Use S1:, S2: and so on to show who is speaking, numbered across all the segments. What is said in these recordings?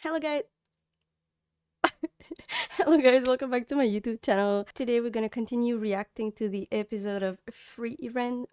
S1: Hello guys. Hello guys, welcome back to my YouTube channel. Today we're gonna continue reacting to the episode of Frieren.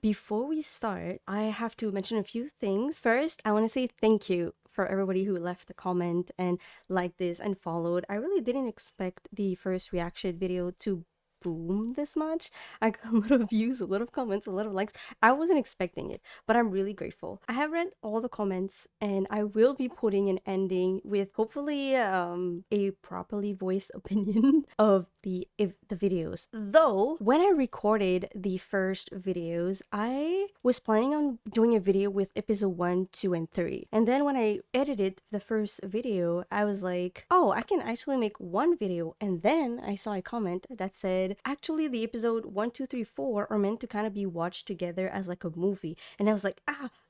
S1: Before we start, I have to mention a few things. First, I want to say thank you for everybody who left a comment and liked this and followed. I really didn't expect the first reaction video to boom this much. I got a lot of views, a lot of comments, a lot of likes. I wasn't expecting it, but I'm really grateful. I have read all the comments and I will be putting an ending with hopefully a properly voiced opinion of the videos. Though when I recorded the first videos, I was planning on doing a video with episode 1, 2, and 3. And then when I edited the first video, I was like, oh, I can actually make one video. And then I saw a comment that said, actually the episode 1, 2, 3, 4 are meant to kind of be watched together as like a movie. And I was like,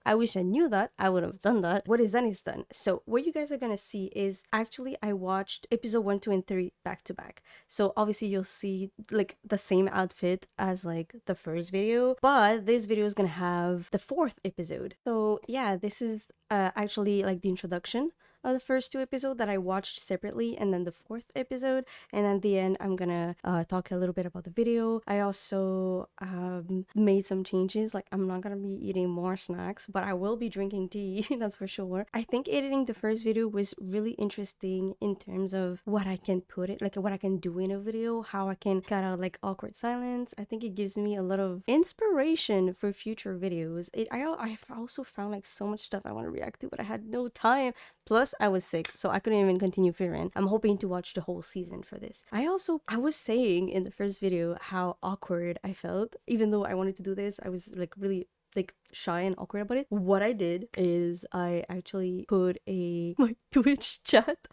S1: I wish I knew that. I would have done that. What is done is done. So what you guys are gonna see is actually I watched episode 1, 2, and 3 back to back. So obviously you'll see like the same outfit as like the first video, but this video is gonna have the fourth episode. So yeah, this is actually like the introduction of the first two episodes that I watched separately, and then the fourth episode, and at the end I'm gonna talk a little bit about the video. I also made some changes, like I'm not gonna be eating more snacks, but I will be drinking tea. That's for sure. I think editing the first video was really interesting in terms of what I can put it, like what I can do in a video, how I can cut out like awkward silence. I think it gives me a lot of inspiration for future videos. I've also found like so much stuff I want to react to, but I had no time. Plus, I was sick, so I couldn't even continue Frieren. I'm hoping to watch the whole season for this. I was saying in the first video how awkward I felt. Even though I wanted to do this, I was like really like shy and awkward about it. What I did is I actually put my Twitch chat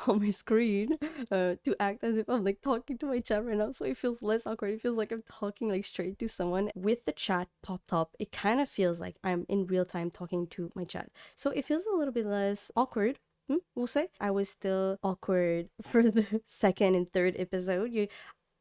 S1: on my screen to act as if I'm like talking to my chat right now, so it feels less awkward. It feels like I'm talking like straight to someone. With the chat popped up, it kind of feels like I'm in real time talking to my chat, so it feels a little bit less awkward. We'll say. I was still awkward for the second and third episode.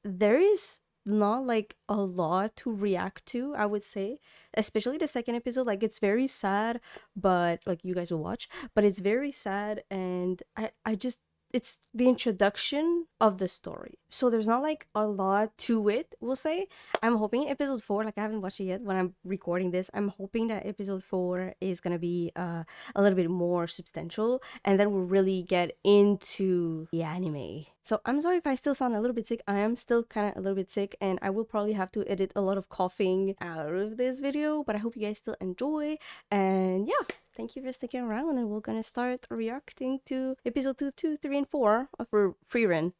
S1: There is not like a lot to react to, I would say, especially the second episode. Like it's very sad, but like you guys will watch, but it's very sad, and I just, it's the introduction of the story, so there's not like a lot to it, we'll say. I'm hoping episode 4, like I haven't watched it yet when I'm recording this, I'm hoping that episode 4 is gonna be a little bit more substantial, and then we'll really get into the anime. So I'm sorry if I still sound a little bit sick. I am still kind of a little bit sick, and I will probably have to edit a lot of coughing out of this video, but I hope you guys still enjoy. And yeah, thank you for sticking around, and we're gonna start reacting to episode 2, 2, 3, and 4 of Frieren.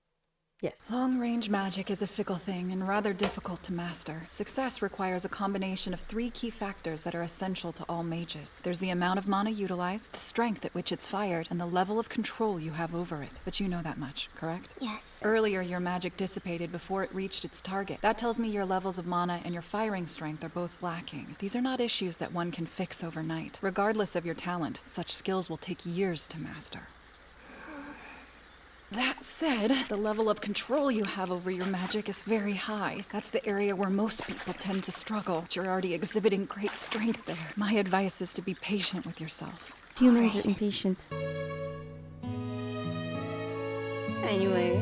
S1: Yes.
S2: Long-range magic is a fickle thing and rather difficult to master. Success requires a combination of 3 key factors that are essential to all mages. There's the amount of mana utilized, the strength at which it's fired, and the level of control you have over it. But you know that much, correct?
S3: Yes.
S2: Earlier, your magic dissipated before it reached its target. That tells me your levels of mana and your firing strength are both lacking. These are not issues that one can fix overnight. Regardless of your talent, such skills will take years to master. That said, the level of control you have over your magic is very high. That's the area where most people tend to struggle. But you're already exhibiting great strength there. My advice is to be patient with yourself.
S1: Humans are impatient. Anyway.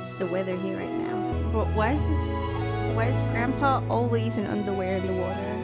S1: It's the weather here right now. But why is Grandpa always in underwear in the water?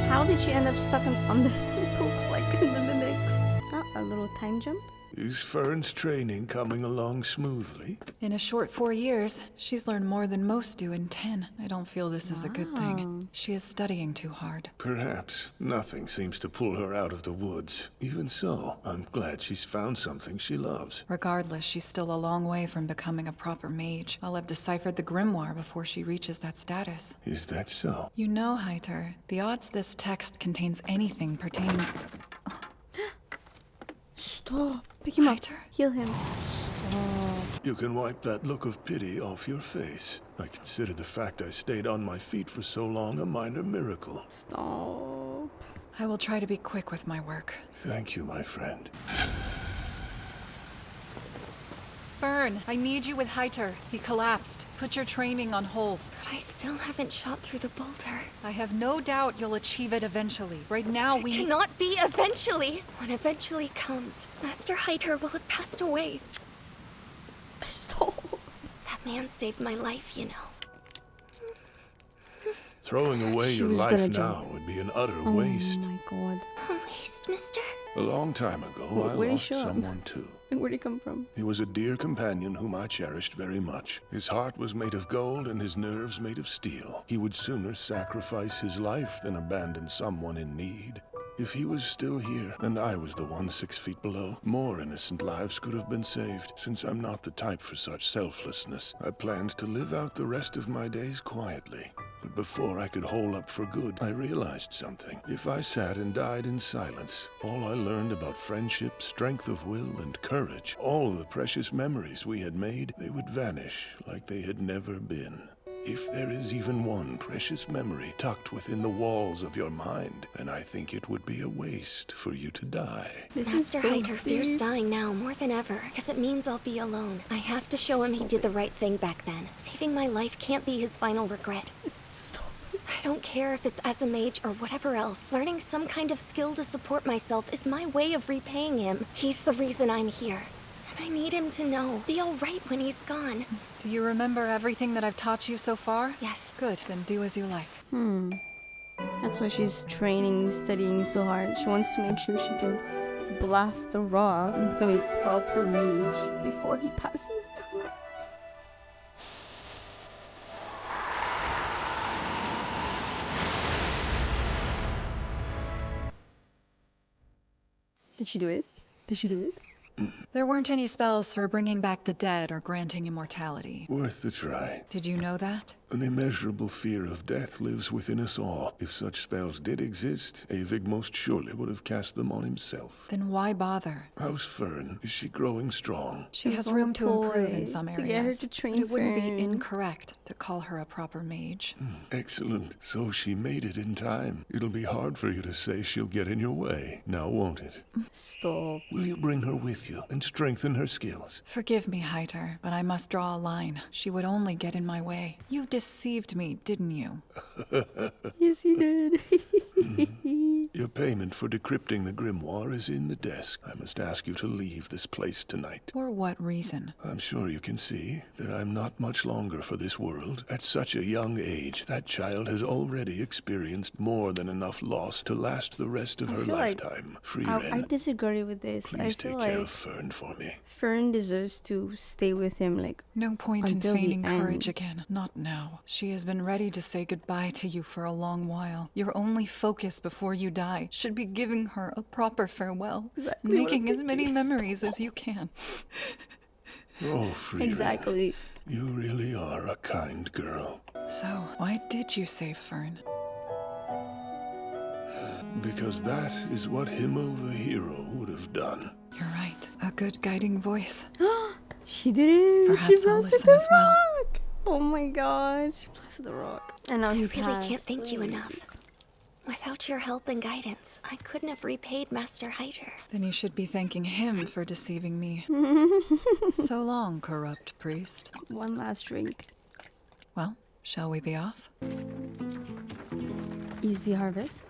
S1: How did she end up stuck under the poops like in the mimics? Oh, a little time jump.
S4: Is Friren's training coming along smoothly?
S2: In a short 4 years, she's learned more than most do in 10. I don't feel this is a good thing. She is studying too hard.
S4: Perhaps. Nothing seems to pull her out of the woods. Even so, I'm glad she's found something she loves.
S2: Regardless, she's still a long way from becoming a proper mage. I'll have deciphered the grimoire before she reaches that status.
S4: Is that so?
S2: You know, Heiter, the odds this text contains anything pertaining to...
S1: Stop. Pick him up. Heal him.
S4: Stop. You can wipe that look of pity off your face. I consider the fact I stayed on my feet for so long a minor miracle.
S1: Stop.
S2: I will try to be quick with my work.
S4: Thank you, my friend.
S2: Fern, I need you with Heiter. He collapsed. Put your training on hold.
S3: But I still haven't shot through the boulder.
S2: I have no doubt you'll achieve it eventually. Right now, we
S3: Cannot be eventually. When eventually comes, Master Heiter will have passed away.
S1: Stop.
S3: That man saved my life, you know.
S4: Throwing away
S1: She
S4: your
S1: was
S4: life
S1: gonna
S4: now
S1: jump.
S4: would be an utter
S1: Oh
S4: waste.
S1: my god.
S3: A waste, mister?
S4: A long time ago, I
S1: Where did
S4: lost
S1: he show up?
S4: someone too.
S1: Where'd he come from?
S4: He was a dear companion whom I cherished very much. His heart was made of gold and his nerves made of steel. He would sooner sacrifice his life than abandon someone in need. If he was still here, and I was the one 6 feet below, more innocent lives could have been saved. Since I'm not the type for such selflessness, I planned to live out the rest of my days quietly. But before I could hole up for good, I realized something. If I sat and died in silence, all I learned about friendship, strength of will, and courage, all the precious memories we had made, they would vanish like they had never been. If there is even one precious memory tucked within the walls of your mind, then I think it would be a waste for you to die.
S1: This is
S3: Master
S1: so
S3: Heiter fears
S1: deep.
S3: dying now more than ever, because it means I'll be alone. I have to show him he did the right thing back then. Saving my life can't be his final regret.
S1: Stop.
S3: I don't care if it's as a mage or whatever else. Learning some kind of skill to support myself is my way of repaying him. He's the reason I'm here. And I need him to know. Be all right when he's gone.
S2: Do you remember everything that I've taught you so far?
S3: Yes.
S2: Good, then do as you like.
S1: That's why she's training, studying so hard. She wants to make sure she can blast the rock and become a proper mage before he passes. Did she do it? Did she do it?
S2: There weren't any spells for bringing back the dead or granting immortality.
S4: Worth the try.
S2: Did you know that?
S4: An immeasurable fear of death lives within us all. If such spells did exist, Avig most surely would have cast them on himself.
S2: Then why bother?
S4: How's Fern? Is she growing strong?
S2: She
S1: It
S2: has
S1: was
S2: room to
S1: all a
S2: improve
S1: ploy
S2: in some
S1: to
S2: areas.
S1: get her to train
S2: but it wouldn't
S1: Fern.
S2: be incorrect to call her a proper mage.
S4: Excellent. So she made it in time. It'll be hard for you to say she'll get in your way, now won't it?
S1: Stop.
S4: Will you bring her with you and strengthen her skills?
S2: Forgive me, Heiter, but I must draw a line. She would only get in my way. You deceived me, didn't you?
S1: Yes, he did.
S4: Your payment for decrypting the grimoire is in the desk. I must ask you to leave this place tonight.
S2: For what reason?
S4: I'm sure you can see that I'm not much longer for this world. At such a young age, that child has already experienced more than enough loss to last the rest of her
S1: feel like
S4: lifetime.
S1: I
S4: Frieren,
S1: disagree with this.
S4: please
S1: I
S4: take
S1: feel
S4: care
S1: like
S4: of Fern for me.
S1: Fern deserves to stay with him, like,
S2: No point in
S1: Until the
S2: feigning courage
S1: end.
S2: again. Not now. She has been ready to say goodbye to you for a long while. Your only focus before you die should be giving her a proper farewell.
S1: Exactly what
S2: Making
S1: I'm
S2: as many
S1: thinking.
S2: memories as you can.
S4: Oh, Frieren,
S1: exactly.
S4: you really are a kind girl.
S2: So, why did you save Fern?
S4: Because that is what Himmel the hero would have done.
S2: You're right. A good guiding voice.
S1: She did it.
S2: Perhaps
S1: she
S2: I'll
S1: blasted
S2: listen
S1: the
S2: as well.
S1: rock. Oh my god. She blasted the rock. And now
S3: I
S1: he
S3: really
S1: passed.
S3: can't thank you enough. Without your help and guidance, I couldn't have repaid Master Heiter.
S2: Then you should be thanking him for deceiving me. So long, corrupt priest.
S1: One last drink.
S2: Well, shall we be off?
S1: Easy harvest.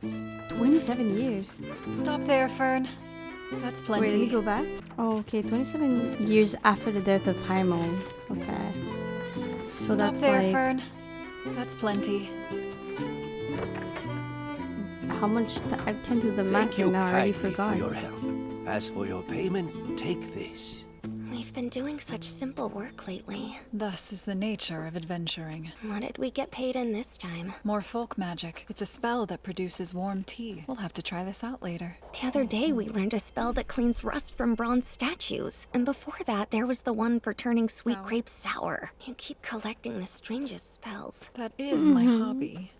S1: 27 years.
S2: Stop there, Fern. That's plenty.
S1: Wait, let me go back. Oh, okay. 27 years after the death of Haimon. Okay. So
S2: Stop
S1: that's
S2: there,
S1: like...
S2: Fern. That's plenty.
S1: How much... I can't do the
S5: Thank
S1: math
S5: you
S1: right now. I already
S5: kindly
S1: forgot.
S5: for your help. As for your payment, take this.
S3: We've been doing such simple work lately.
S2: Thus is the nature of adventuring.
S3: What did we get paid in this time?
S2: More folk magic. It's a spell that produces warm tea. We'll have to try this out later.
S3: The other day we learned a spell that cleans rust from bronze statues. And before that, there was the one for turning sweet
S2: Sour.
S3: grapes sour. You keep collecting the strangest spells.
S2: That is my hobby.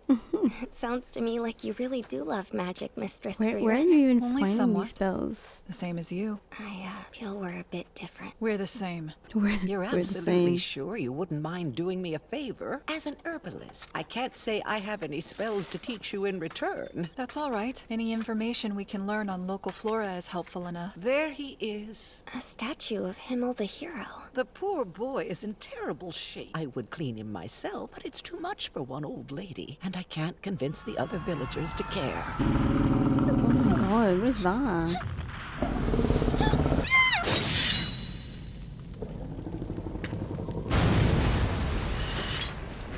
S3: It sounds to me like you really do love magic, Mistress
S1: Where are
S3: Frieren.
S1: you even
S2: Only
S1: finding
S2: somewhat.
S1: these spells?
S2: The same as you.
S3: I feel we're a bit different.
S2: We're the same.
S5: You're
S1: We're the
S5: absolutely
S1: same.
S5: sure you wouldn't mind doing me a favor? As an herbalist, I can't say I have any spells to teach you in return.
S2: That's all right. Any information we can learn on local flora is helpful enough.
S5: There he is.
S3: A statue of Himmel the hero.
S5: The poor boy is in terrible shape. I would clean him myself, but it's too much for one old lady, and I can't convince the other villagers to care.
S1: Oh my god, what is that?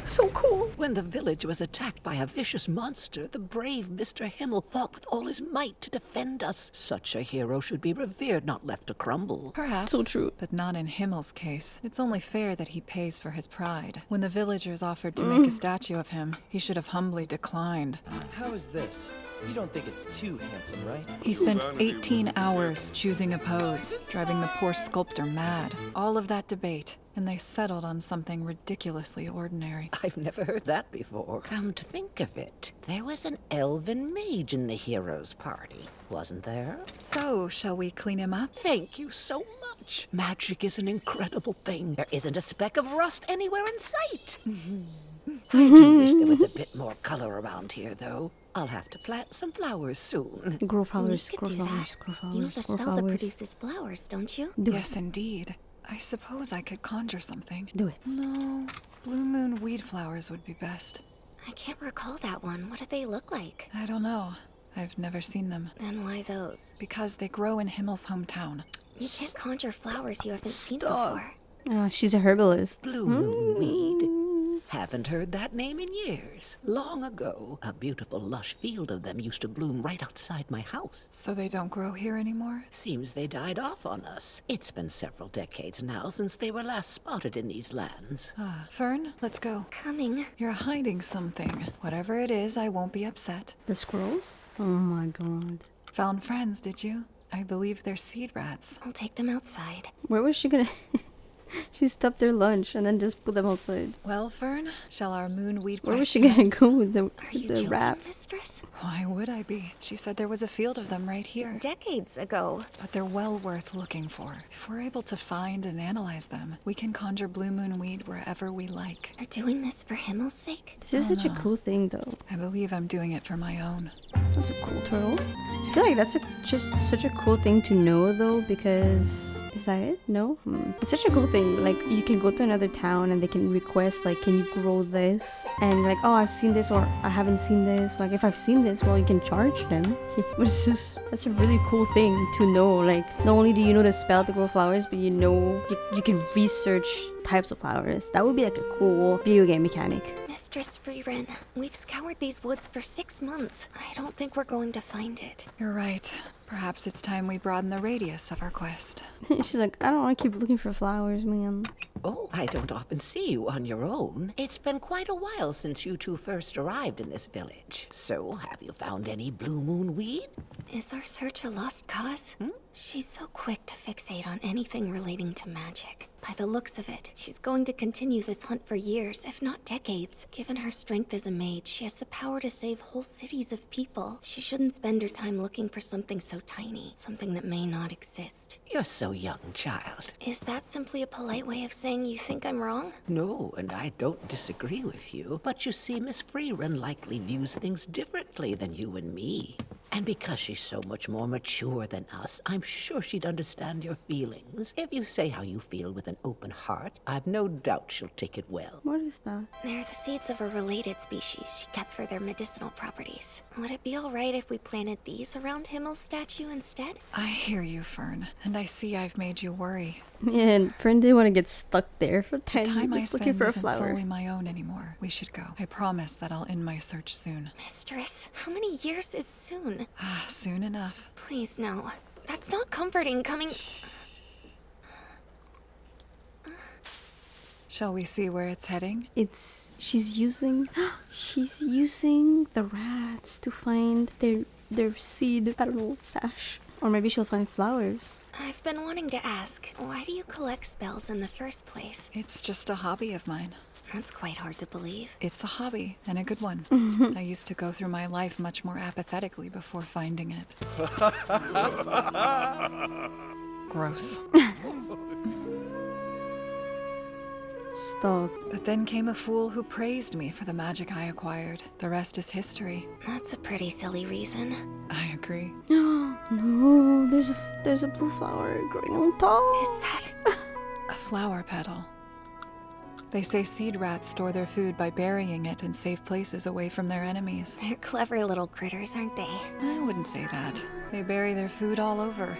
S1: So cool.
S5: When the village was attacked by a vicious monster, the brave Mr. Himmel fought with all his might to defend us. Such a hero should be revered, not left to crumble.
S2: Perhaps.
S1: So true.
S2: But not in Himmel's case. It's only fair that he pays for his pride. When the villagers offered to make a statue of him, he should have humbly declined.
S6: How is this? You don't think it's too handsome, right?
S2: He spent 18 hours choosing a pose, driving the poor sculptor mad. All of that debate, and they settled on something ridiculously ordinary.
S5: I've never heard that before. Come to think of it, there was an elven mage in the hero's party, wasn't there?
S2: So, shall we clean him up?
S5: Thank you so much. Magic is an incredible thing. There isn't a speck of rust anywhere in sight. I do wish there was a bit more color around here, though. I'll have to plant some flowers soon.
S1: Grow flowers,
S3: We
S1: grow
S3: could do
S1: flowers,
S3: that.
S1: grow flowers,
S3: You have a
S1: grow
S3: spell
S1: flowers.
S3: that produces flowers, don't you?
S2: Yes, indeed. I suppose I could conjure something.
S1: Do it.
S2: No, blue moon weed flowers would be best.
S3: I can't recall that one. What do they look like?
S2: I don't know. I've never seen them.
S3: Then why those?
S2: Because they grow in Himmel's hometown.
S3: You can't conjure flowers you haven't seen before.
S1: She's a herbalist.
S5: Blue moon weed. Haven't heard that name in years. Long ago, a beautiful lush field of them used to bloom right outside my house.
S2: So they don't grow here anymore?
S5: Seems they died off on us. It's been several decades now since they were last spotted in these lands.
S2: Fern, let's go.
S3: Coming.
S2: You're hiding something. Whatever it is, I won't be upset.
S1: The squirrels? Oh my god.
S2: Found friends, did you? I believe they're seed rats.
S3: I'll take them outside.
S1: Where was she gonna... She stuffed their lunch and then just put them outside.
S2: Well, Fern, shall our moonweed
S1: Where was
S2: quest
S1: she gonna
S2: commence?
S1: go with the,
S3: Are you
S1: the
S3: joking,
S1: rats?
S3: mistress?
S2: Why would I be? She said there was a field of them right here.
S3: Decades ago.
S2: But they're well worth looking for. If we're able to find and analyze them, we can conjure blue moon weed wherever we like.
S3: You're doing this for Himmel's sake?
S1: This is such a cool thing though.
S2: I believe I'm doing it for my own.
S1: That's a cool turtle. I feel like that's just such a cool thing to know though, because... Is that it? No? It's such a cool thing. Like, you can go to another town and they can request, like, can you grow this? And like, oh, I've seen this or I haven't seen this. Like, if I've seen this, well, you can charge them. But it's just, that's a really cool thing to know. Like, not only do you know the spell to grow flowers, but you know, you can research types of flowers. That would be like a cool video game mechanic.
S3: Mistress Frieren, we've scoured these woods for 6 months. I don't think we're going to find it.
S2: You're right. Perhaps it's time we broaden the radius of our quest.
S1: She's like, I don't want to keep looking for flowers, man.
S5: Oh, I don't often see you on your own. It's been quite a while since you two first arrived in this village. So, have you found any blue moon weed?
S3: Is our search a lost cause? She's so quick to fixate on anything relating to magic. By the looks of it, she's going to continue this hunt for years, if not decades. Given her strength as a mage, she has the power to save whole cities of people. She shouldn't spend her time looking for something so tiny, something that may not exist.
S5: You're so young, child.
S3: Is that simply a polite way of saying you think I'm wrong?
S5: No, and I don't disagree with you. But you see, Miss Frieren likely views things differently than you and me. And because she's so much more mature than us, I'm sure she'd understand your feelings. If you say how you feel with an open heart, I've no doubt she'll take it well.
S1: What is that?
S3: They're the seeds of a related species she kept for their medicinal properties. Would it be alright if we planted these around Himmel's statue instead?
S2: I hear you, Fern, and I see I've made you worry.
S1: Man, Fern didn't want to get stuck there for 10
S2: Time I
S1: years looking
S2: spend
S1: for a
S2: isn't
S1: flower.
S2: solely my own anymore. We should go. I promise that I'll end my search soon.
S3: Mistress, how many years is soon?
S2: Soon enough.
S3: Please, no. That's not comforting coming...
S2: Shall we see where it's heading?
S1: She's using the rats to find their seed, I don't know, stash. Or maybe she'll find flowers.
S3: I've been wanting to ask, why do you collect spells in the first place?
S2: It's just a hobby of mine.
S3: That's quite hard to believe.
S2: It's a hobby, and a good one. I used to go through my life much more apathetically before finding it. Gross.
S1: Stop.
S2: But then came a fool who praised me for the magic I acquired. The rest is history.
S3: That's a pretty silly reason.
S2: I agree.
S1: No, there's a blue flower growing on top.
S3: Is that...
S2: A flower petal. They say seed rats store their food by burying it in safe places away from their enemies.
S3: They're clever little critters, aren't they?
S2: I wouldn't say that. They bury their food all over,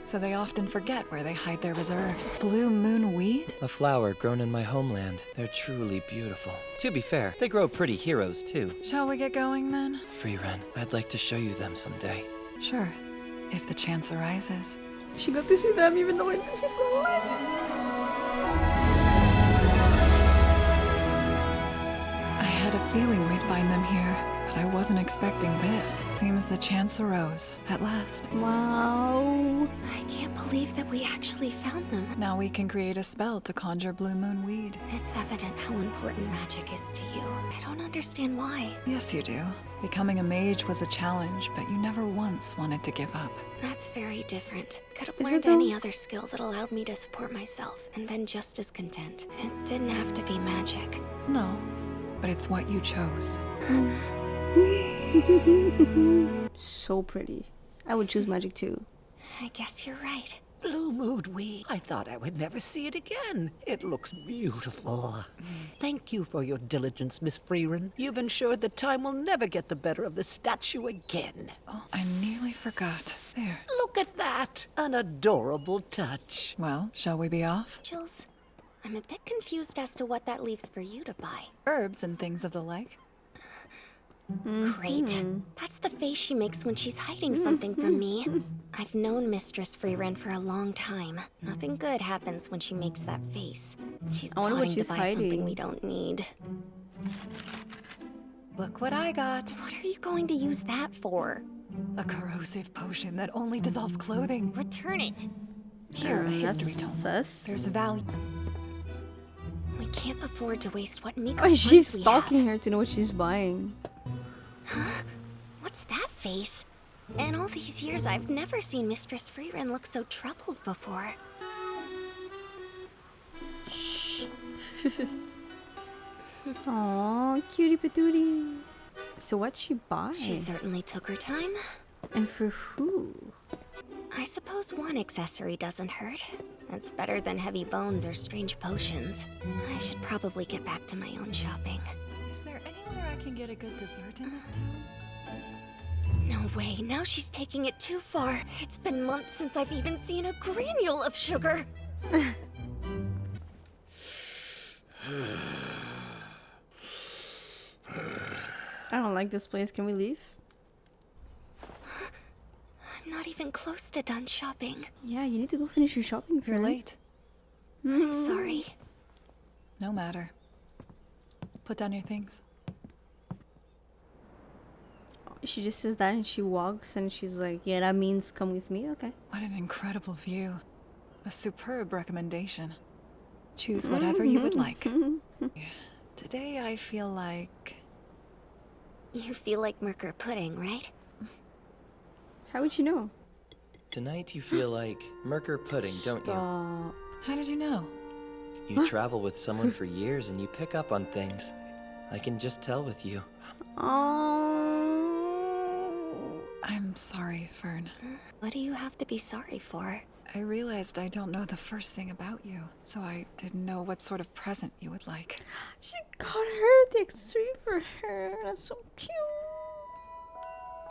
S2: so they often forget where they hide their reserves. Blue moon weed?
S6: A flower grown in my homeland. They're truly beautiful. To be fair, they grow pretty heroes too.
S2: Shall we get going then?
S6: Frieren, I'd like to show you them someday.
S2: Sure, if the chance arises.
S1: She got to see them even though he's alive.
S2: I had a feeling we'd find them here, but I wasn't expecting this. Seems the chance arose, at last.
S1: Wow.
S3: I can't believe that we actually found them.
S2: Now we can create a spell to conjure blue moon weed.
S3: It's evident how important magic is to you. I don't understand why.
S2: Yes, you do. Becoming a mage was a challenge, but you never once wanted to give up.
S3: That's very different. Could have
S1: Is it
S3: learned
S1: though?
S3: any other skill that allowed me to support myself and been just as content. It didn't have to be magic.
S2: No, but it's what you chose.
S1: So pretty. I would choose magic too.
S3: I guess you're right.
S5: Blue mood weed. I thought I would never see it again. It looks beautiful. Thank you for your diligence, Miss Frieren. You've ensured that time will never get the better of the statue again.
S2: Oh, I nearly forgot. There.
S5: Look at that. An adorable touch.
S2: Well, shall we be off?
S3: Jules, I'm a bit confused as to what that leaves for you to buy.
S2: Herbs and things of the like.
S3: Great. That's the face she makes when she's hiding something from me. I've known Mistress Frieren for a long time. Nothing good happens when she makes that face. She's
S1: I wonder what
S3: plotting to
S1: she's
S3: buy something
S1: hiding.
S3: we don't need.
S2: Look what I got.
S3: What are you going to use that for?
S2: A corrosive potion that only dissolves clothing.
S3: Return it.
S2: Here, a history
S1: That's
S2: tome.
S1: sus.
S2: There's a value.
S3: We can't afford to waste what meager
S1: Oh,
S3: funds
S1: she's
S3: we
S1: stalking
S3: have.
S1: her to know what she's buying.
S3: What's that face? In all these years, I've never seen Mistress Frieren look so troubled before.
S1: Aww, cutie patootie. So what'd she buy?
S3: She certainly took her time.
S1: And for who?
S3: I suppose one accessory doesn't hurt. It's better than heavy bones or strange potions. I should probably get back to my own shopping.
S2: Is there anywhere I can get a good dessert in this town?
S3: No way, now she's taking it too far. It's been months since I've even seen a granule of sugar.
S1: I don't like this place. Can we leave?
S3: I'm not even close to done shopping.
S1: Yeah, you need to go finish your shopping.
S2: You're
S1: Frieren.
S2: late.
S3: I'm sorry.
S2: No matter. Put down your things.
S1: She just says that and she walks and she's like, yeah, that means come with me. Okay.
S2: What an incredible view. A superb recommendation. Choose whatever you would like. Today I feel like...
S3: You feel like Merker pudding, right?
S1: How would you know?
S6: Tonight you feel like Merker pudding, don't you?
S1: Stop.
S2: How did you know?
S6: You travel with someone for years and you pick up on things. I can just tell with you.
S1: Oh.
S2: I'm sorry, Fern.
S3: What do you have to be sorry for?
S2: I realized I don't know the first thing about you, so I didn't know what sort of present you would like.
S1: She got her the accessory for her. That's so cute.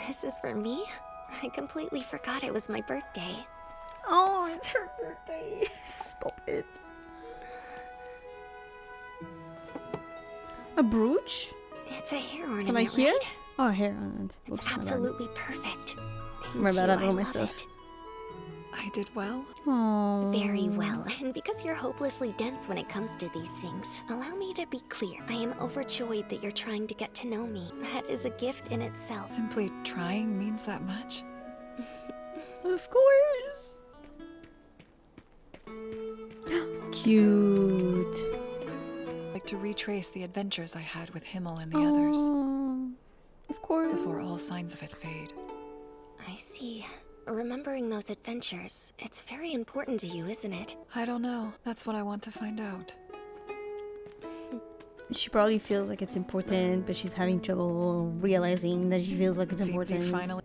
S3: This is for me? I completely forgot it was my birthday.
S1: Oh, it's her birthday. Stop it. A brooch?
S3: It's a hair
S1: Can
S3: ornament,
S1: I hear?
S3: right?
S1: Oh, hair ornament.
S3: It's
S1: Oops, my bad.
S3: absolutely perfect. Thank
S1: My bad,
S3: you,
S1: I don't know my
S3: love
S1: stuff.
S3: it.
S2: I did well.
S1: Aww.
S3: Very well, and because you're hopelessly dense when it comes to these things, allow me to be clear. I am overjoyed that you're trying to get to know me. That is a gift in itself.
S2: Simply trying means that much.
S1: Of course. Cute.
S2: I'd like to retrace the adventures I had with Himmel and the others,
S1: Aw, of course.
S2: before all signs of it fade.
S3: I see. Remembering those adventures, it's very important to you, isn't it?
S2: I don't know. That's what I want to find out.
S1: She probably feels like it's important, but she's having trouble realizing that she feels like it's
S2: Seems
S1: important.
S2: you finally...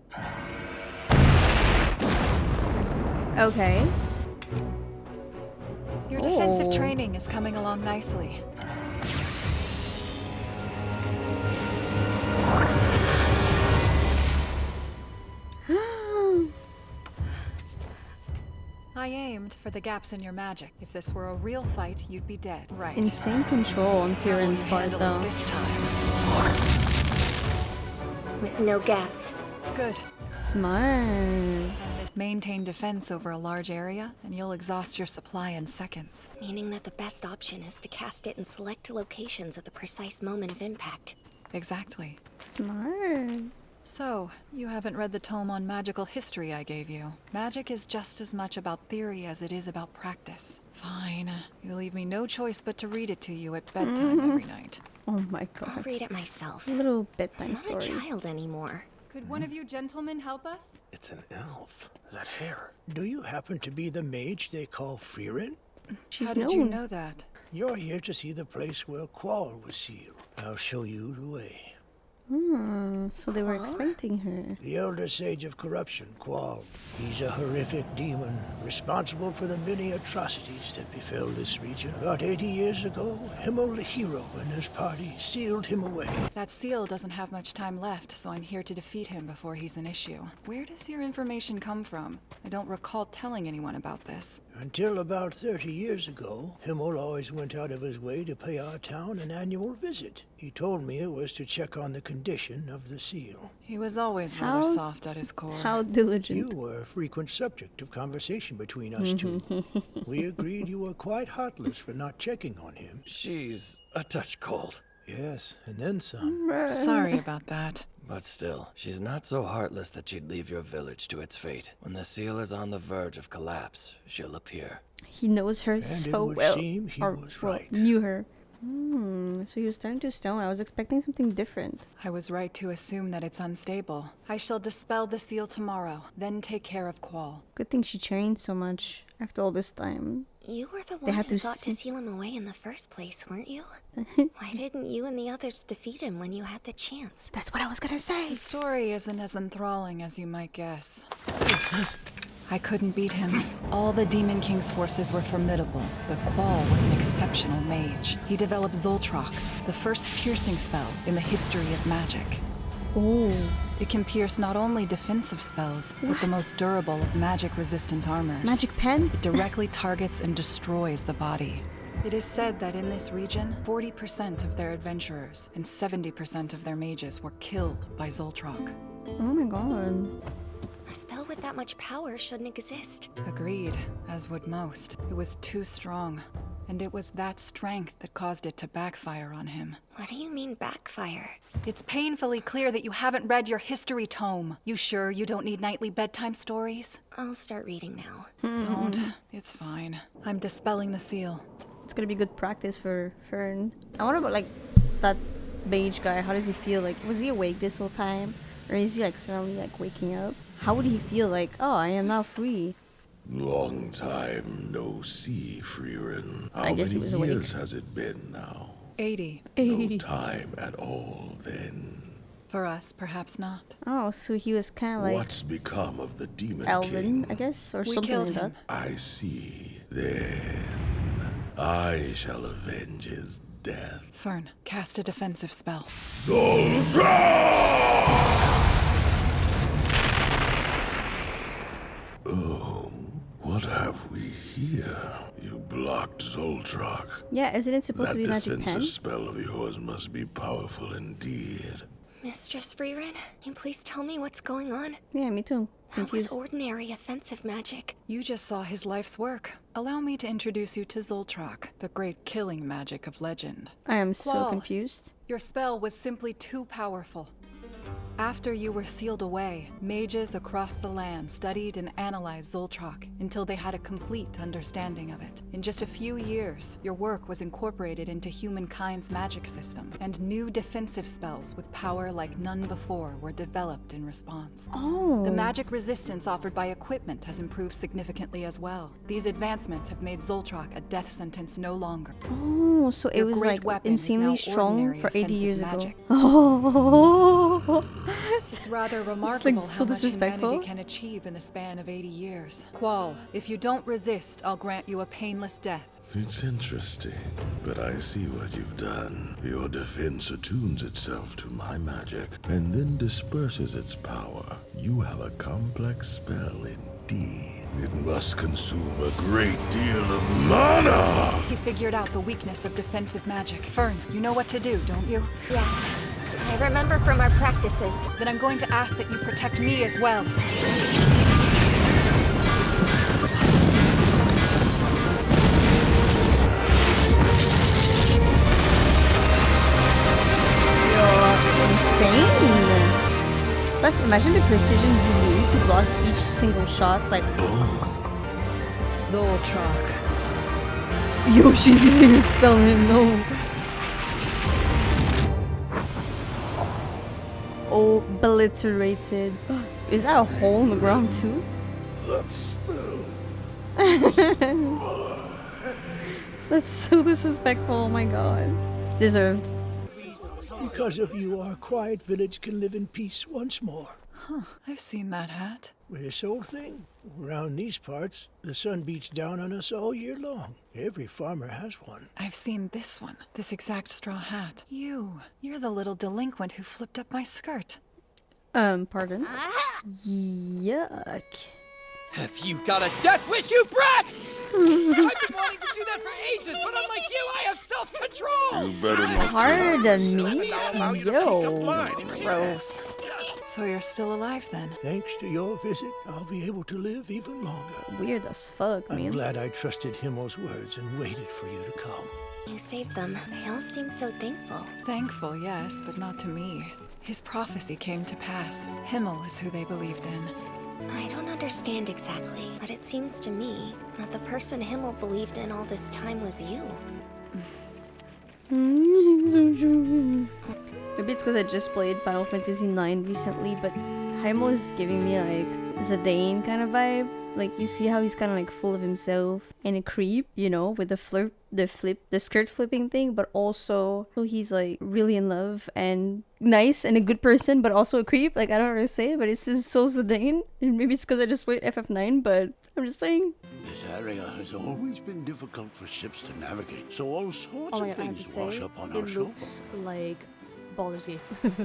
S1: Okay.
S2: Your defensive
S1: Oh.
S2: training is coming along nicely. I aimed for the gaps in your magic. If this were a real fight, you'd be dead. Right.
S1: Insane control on
S2: How will
S1: Frieren's
S2: you
S1: part,
S2: handle
S1: though.
S2: it this time?
S3: With no gaps.
S2: Good.
S1: Smart.
S2: Maintain defense over a large area, and you'll exhaust your supply in seconds.
S3: Meaning that the best option is to cast it in select locations at the precise moment of impact.
S2: Exactly.
S1: Smart.
S2: So, you haven't read the tome on magical history I gave you. Magic is just as much about theory as it is about practice. Fine. You leave me no choice but to read it to you at bedtime every night.
S1: Oh my
S3: I'll
S1: god.
S3: read it myself.
S1: A little
S3: I'm
S1: bedtime
S3: not a
S1: story.
S3: child anymore.
S2: Could one of you gentlemen help us?
S7: It's an elf. That hair.
S8: Do you happen to be the mage they call Frieren?
S1: She's
S2: How did
S1: known.
S2: you know that?
S8: You're here to see the place where Qual was sealed. I'll show you the way.
S1: So they were expecting her.
S8: The elder sage of corruption, Qual. He's a horrific demon, responsible for the many atrocities that befell this region. About 80 years ago, Himmel the hero and his party sealed him away.
S2: That seal doesn't have much time left, so I'm here to defeat him before he's an issue. Where does your information come from? I don't recall telling anyone about this.
S8: Until about 30 years ago, Himmel always went out of his way to pay our town an annual visit. He told me it was to check on the condition of the seal.
S2: He was always rather
S1: How-
S2: soft at his core.
S1: How diligent.
S8: You were a frequent subject of conversation between us two. We agreed you were quite heartless for not checking on him.
S6: She's a touch cold.
S8: Yes, and then some.
S2: Sorry about that.
S6: But still, she's not so heartless that she'd leave your village to its fate. When the seal is on the verge of collapse, she'll appear.
S1: He knows her
S8: it
S1: so
S8: would
S1: well.
S8: seem he
S1: Or,
S8: was
S1: well,
S8: right.
S1: knew her. So he was turned to stone. I was expecting something different.
S2: I was right to assume that it's unstable. I shall dispel the seal tomorrow, then take care of Qual.
S1: Good thing she trained so much after all this time.
S3: You were the
S1: They
S3: one
S1: had
S3: who
S1: to
S3: thought to
S1: see-
S3: seal him away in the first place, weren't you? Why didn't you and the others defeat him when you had the chance?
S1: That's what I was gonna say.
S2: The story isn't as enthralling as you might guess. I couldn't beat him. All the Demon King's forces were formidable, but Qual was an exceptional mage. He developed Zoltrak, the first piercing spell in the history of magic.
S1: Oh.
S2: It can pierce not only defensive spells, but the most durable of magic-resistant armors.
S1: Magic pen?
S2: It directly targets and destroys the body. It is said that in this region, 40% of their adventurers and 70% of their mages were killed by Zoltrak.
S1: Oh my god.
S3: A spell with that much power shouldn't exist.
S2: Agreed, as would most. It was too strong, and it was that strength that caused it to backfire on him.
S3: What do you mean backfire?
S2: It's painfully clear that you haven't read your history tome. You sure you don't need nightly bedtime stories?
S3: I'll start reading now.
S2: Don't. It's fine. I'm dispelling the seal.
S1: It's gonna be good practice for Fern. I wonder about, like, that mage guy. How does he feel? Like, was he awake this whole time? Or is he, like, suddenly, like, waking up? How would he feel like, oh, I am now free?
S4: Long time no see, Frieren. How
S1: I guess he
S4: many
S1: was awake.
S4: years has it been now?
S2: 80.
S4: No time at all, then.
S2: For us, perhaps not.
S1: Oh, so he was kind of like
S4: What's become of the Demon
S1: Elven,
S4: King?
S1: I guess? Or
S2: We
S1: something
S2: killed
S1: like
S2: him.
S1: that?
S4: I see. Then I shall avenge his death.
S2: Fern, cast a defensive spell.
S4: Zoltra! Oh, what have we here? You blocked Zoltrak.
S1: Yeah, isn't it supposed
S4: That
S1: to be magic
S4: defensive
S1: pen?
S4: spell of yours must be powerful indeed.
S3: Mistress Frieren, can you please tell me what's going on?
S1: Yeah, me too.
S3: That was
S1: Confused.
S3: ordinary offensive magic.
S2: You just saw his life's work. Allow me to introduce you to Zoltrak, the great killing magic of legend.
S1: I am so
S2: Qual.
S1: confused.
S2: Your spell was simply too powerful. After you were sealed away, mages across the land studied and analyzed Zoltrak until they had a complete understanding of it. In just a few years, your work was incorporated into humankind's magic system, and new defensive spells with power like none before were developed in response.
S1: Oh.
S2: The magic resistance offered by equipment has improved significantly as well. These advancements have made Zoltrak a death sentence no longer.
S1: Oh, so it
S2: Your
S1: was
S2: great
S1: like
S2: weapon is
S1: insanely
S2: now
S1: strong
S2: ordinary
S1: for 80
S2: offensive
S1: years
S2: magic.
S1: ago. Oh.
S2: It's rather remarkable
S1: so
S2: how much
S1: disrespectful.
S2: humanity can achieve in the span of 80 years. Qual, if you don't resist, I'll grant you a painless death,
S4: It's interesting, but I see what you've done. Your defense attunes itself to my magic, and then disperses its power. You have a complex spell indeed. It must consume a great deal of mana!
S2: He figured out the weakness of defensive magic. Fern, you know what to do, don't you?
S3: Yes. I remember from our practices.
S2: Then I'm going to ask that you protect me as well.
S1: Insane. Plus, imagine the precision you need to block each single shot. It's like,
S2: Zoltrak.
S1: yo, she's using her spell on him. No. Obliterated. Is that a hole in the ground too?
S4: That spell.
S1: That's so disrespectful. Oh my god. Deserved.
S8: Because of you, our quiet village can live in peace once more.
S2: Huh, I've seen that hat.
S8: With this old thing, around these parts, the sun beats down on us all year long. Every farmer has one.
S2: I've seen this one, this exact straw hat. You're the little delinquent who flipped up my skirt.
S1: Pardon? Yuck.
S9: Have you got a death wish, you brat? I've been wanting to do that for ages, but unlike you, I have self-control!
S4: You better not.
S1: Pardon me? Yo.
S2: Gross. So you're still alive then?
S8: Thanks to your visit, I'll be able to live even longer.
S1: Weird as fuck,
S8: I'm
S1: man.
S8: glad I trusted Himmel's words and waited for you to come.
S3: You saved them. They all seem so thankful.
S2: Thankful, yes, but not to me. His prophecy came to pass. Himmel is who they believed in.
S3: I don't understand exactly, but it seems to me that the person Himmel believed in all this time was you.
S1: Maybe it's because I just played Final Fantasy IX recently, but Heimo is giving me like Zidane kind of vibe. Like, you see how he's kind of like full of himself and a creep, you know, with the skirt flipping thing, but also so he's like really in love and nice and a good person, but also a creep. Like, I don't know how to say it, but it's just so Zidane. And maybe it's because I just played FF9, but I'm just saying.
S10: This area has always been difficult for ships to navigate, so all sorts
S1: Oh my
S10: of
S1: god, I have to
S10: things
S1: say,
S10: wash up on
S1: it
S10: our shore.
S1: looks like Baldur's Gate.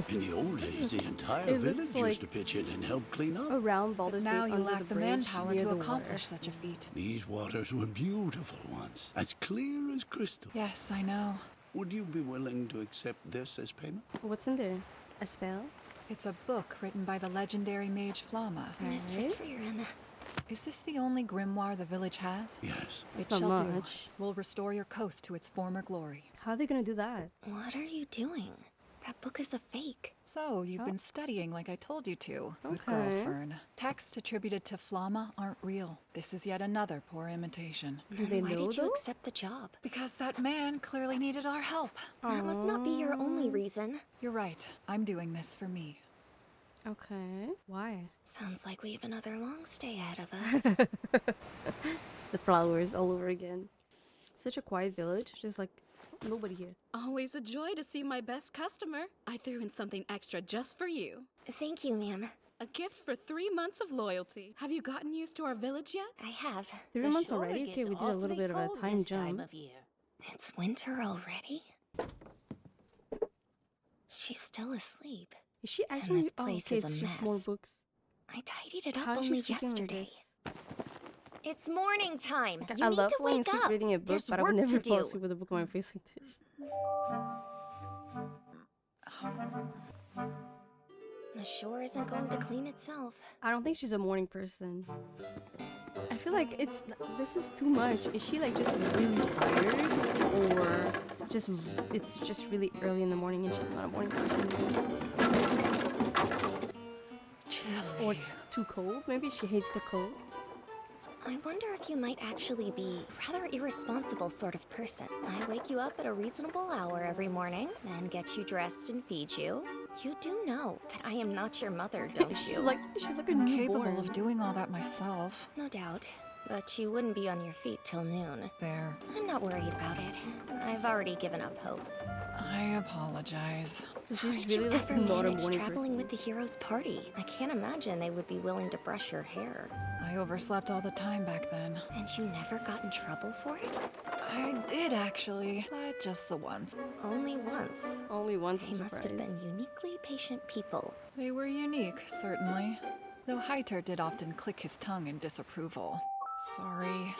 S10: In the old days, the entire
S1: It
S10: village
S1: looks
S10: used
S1: like
S10: to pitch in and help clean up.
S1: Around Baldur's
S2: Now
S1: Gate,
S2: you
S1: under
S2: lack
S1: the
S2: the
S1: bridge,
S2: manpower
S1: near
S2: to
S1: the water.
S2: accomplish such a feat.
S10: These waters were beautiful once, as clear as crystal.
S2: Yes, I know.
S10: Would you be willing to accept this as payment?
S1: What's in there? A spell?
S2: It's a book written by the legendary mage Flamma.
S3: Mistress Frieren.
S2: Is this the only grimoire the village has?
S10: Yes.
S1: It's
S2: It
S1: not
S2: shall
S1: much.
S2: do. We'll restore your coast to its former glory.
S1: How are they gonna do that?
S3: What are you doing? That book is a fake.
S2: So, you've
S1: Oh.
S2: been studying like I told you to. Good
S1: Okay.
S2: girl, Fern. Texts attributed to Flamma aren't real. This is yet another poor imitation.
S1: Do they
S3: Why
S1: know
S3: did you
S1: though?
S3: accept the job?
S2: Because that man clearly needed our help.
S3: That must not be your only reason.
S2: You're right. I'm doing this for me.
S1: Okay. Why?
S3: Sounds like we have another long stay ahead of us.
S1: It's the flowers all over again. Such a quiet village. Just like nobody here.
S11: Always a joy to see my best customer. I threw in something extra just for you.
S3: Thank you, ma'am.
S11: A gift for 3 months of loyalty. Have you gotten used to our village yet?
S3: I have.
S1: 3 months already? Okay, we did a little bit of a time jump.
S3: It's winter already? She's still asleep.
S1: Is she actually?
S3: this place
S1: okay,
S3: is a
S1: it's just more
S3: mess.
S1: books.
S3: I tidied it up
S1: How is she
S3: only
S1: sleeping like
S3: yesterday.
S1: this?
S3: It's morning time. You
S1: I
S3: need
S1: love
S3: to
S1: falling
S3: wake
S1: asleep
S3: up.
S1: reading a book,
S3: There's
S1: but I would
S3: work
S1: never
S3: to
S1: fall
S3: do.
S1: asleep with a book on my face like this.
S3: The shore isn't going to clean itself.
S1: I don't think she's a morning person. I feel like this is too much. Is she like just really tired, or just it's just really early in the morning and she's not a morning person? Or it's too cold. Maybe she hates the cold.
S3: I wonder if you might actually be a rather irresponsible sort of person. I wake you up at a reasonable hour every morning, then get you dressed and feed you. You do know that I am not your mother, don't you?
S1: she's like a
S2: I'm
S1: newborn.
S2: capable of doing all that myself.
S3: No doubt. But you wouldn't be on your feet till noon.
S2: There.
S3: I'm not worried about it. I've already given up hope.
S2: I apologize.
S1: So
S3: How
S1: she's
S3: did you
S1: really like
S3: ever
S1: not a
S3: manage
S1: morning
S3: traveling
S1: person.
S3: with the hero's party? I can't imagine they would be willing to brush your hair.
S2: I overslept all the time back then.
S3: And you never got in trouble for it?
S2: I did actually, but just the once.
S3: Only once.
S1: Only once.
S3: They must have been uniquely patient people.
S2: They were unique, certainly. Though Heiter did often click his tongue in disapproval. Sorry.